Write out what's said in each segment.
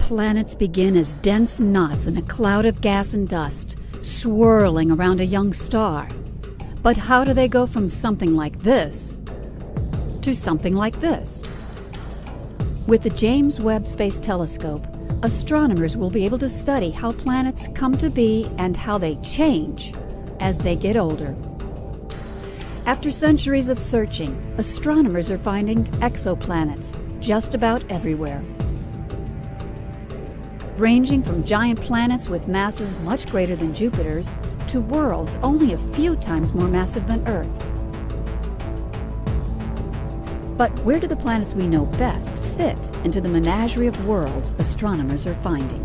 Planets begin as dense knots in a cloud of gas and dust, swirling around a young star. But how do they go from something like this to something like this? With the James Webb Space Telescope, astronomers will be able to study how planets come to be and how they change as they get older. After centuries of searching, astronomers are finding exoplanets just about everywhere. Ranging from giant planets with masses much greater than Jupiter's to worlds only a few times more massive than Earth. But where do the planets we know best fit into the menagerie of worlds astronomers are finding?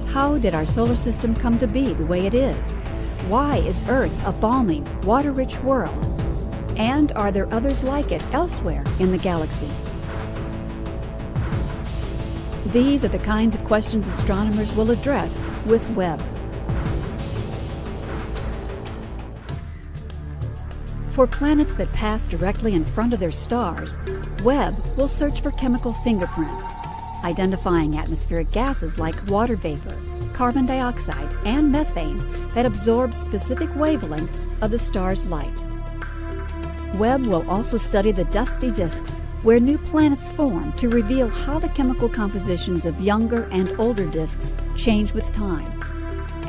How did our solar system come to be the way it is? Why is Earth a balmy, water-rich world? And are there others like it elsewhere in the galaxy? These are the kinds of questions astronomers will address with Webb. For planets that pass directly in front of their stars, Webb will search for chemical fingerprints, identifying atmospheric gases like water vapor, carbon dioxide, and methane that absorb specific wavelengths of the star's light. Webb will also study the dusty disks where new planets form to reveal how the chemical compositions of younger and older disks change with time,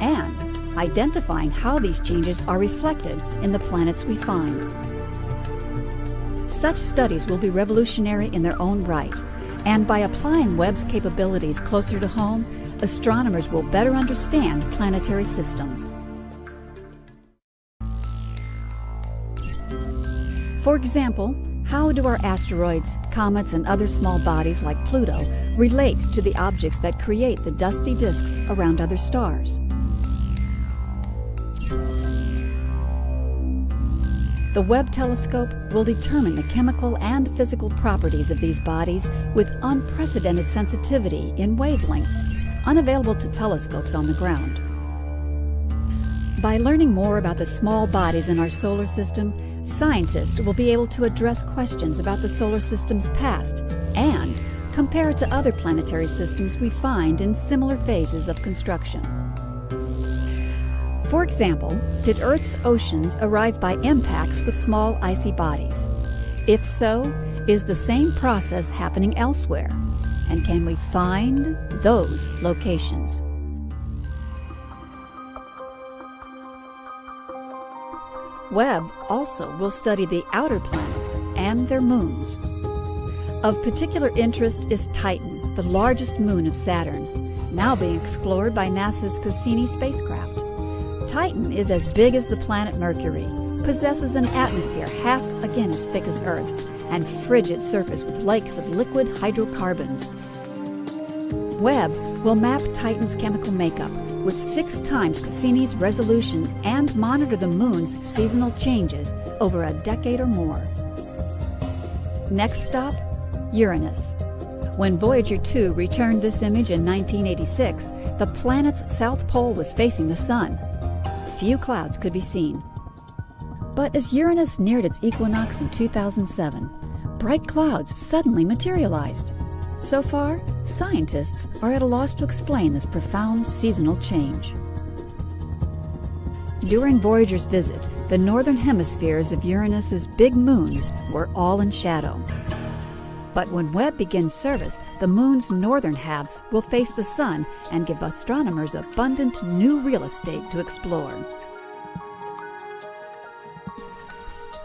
and identifying how these changes are reflected in the planets we find. Such studies will be revolutionary in their own right, and by applying Webb's capabilities closer to home, astronomers will better understand planetary systems. For example, how do our asteroids, comets, and other small bodies like Pluto relate to the objects that create the dusty disks around other stars? The Webb telescope will determine the chemical and physical properties of these bodies with unprecedented sensitivity in wavelengths unavailable to telescopes on the ground. By learning more about the small bodies in our solar system, scientists will be able to address questions about the solar system's past and compare it to other planetary systems we find in similar phases of construction. For example, did Earth's oceans arrive by impacts with small icy bodies? If so, is the same process happening elsewhere? And can we find those locations? Webb also will study the outer planets and their moons. Of particular interest is Titan, the largest moon of Saturn, now being explored by NASA's Cassini spacecraft. Titan is as big as the planet Mercury, possesses an atmosphere half again as thick as Earth, and frigid surface with lakes of liquid hydrocarbons. Webb will map Titan's chemical makeup with 6 times Cassini's resolution and monitor the moon's seasonal changes over a decade or more. Next stop, Uranus. When Voyager 2 returned this image in 1986, the planet's south pole was facing the sun. Few clouds could be seen. But as Uranus neared its equinox in 2007, bright clouds suddenly materialized. So far, scientists are at a loss to explain this profound seasonal change. During Voyager's visit, the northern hemispheres of Uranus's big moons were all in shadow. But when Webb begins service, the moon's northern halves will face the sun and give astronomers abundant new real estate to explore.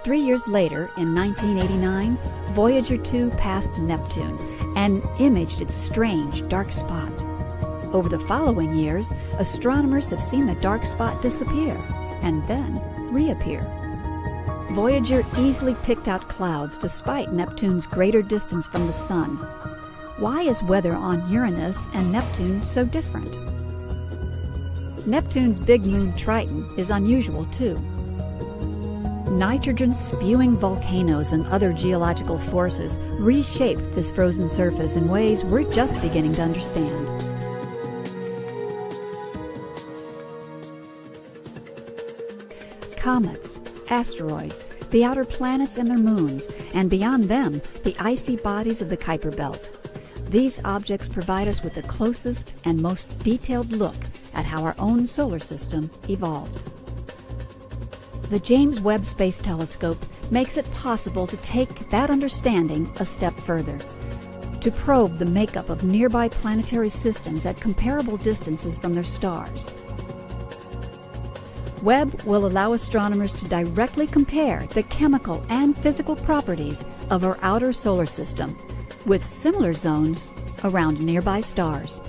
3 years later, in 1989, Voyager 2 passed Neptune and imaged its strange dark spot. Over the following years, astronomers have seen the dark spot disappear and then reappear. Voyager easily picked out clouds despite Neptune's greater distance from the Sun. Why is weather on Uranus and Neptune so different? Neptune's big moon Triton is unusual too. Nitrogen-spewing volcanoes and other geological forces reshaped this frozen surface in ways we're just beginning to understand. Comets, asteroids, the outer planets and their moons, and beyond them, the icy bodies of the Kuiper Belt. These objects provide us with the closest and most detailed look at how our own solar system evolved. The James Webb Space Telescope makes it possible to take that understanding a step further, to probe the makeup of nearby planetary systems at comparable distances from their stars. Webb will allow astronomers to directly compare the chemical and physical properties of our outer solar system with similar zones around nearby stars.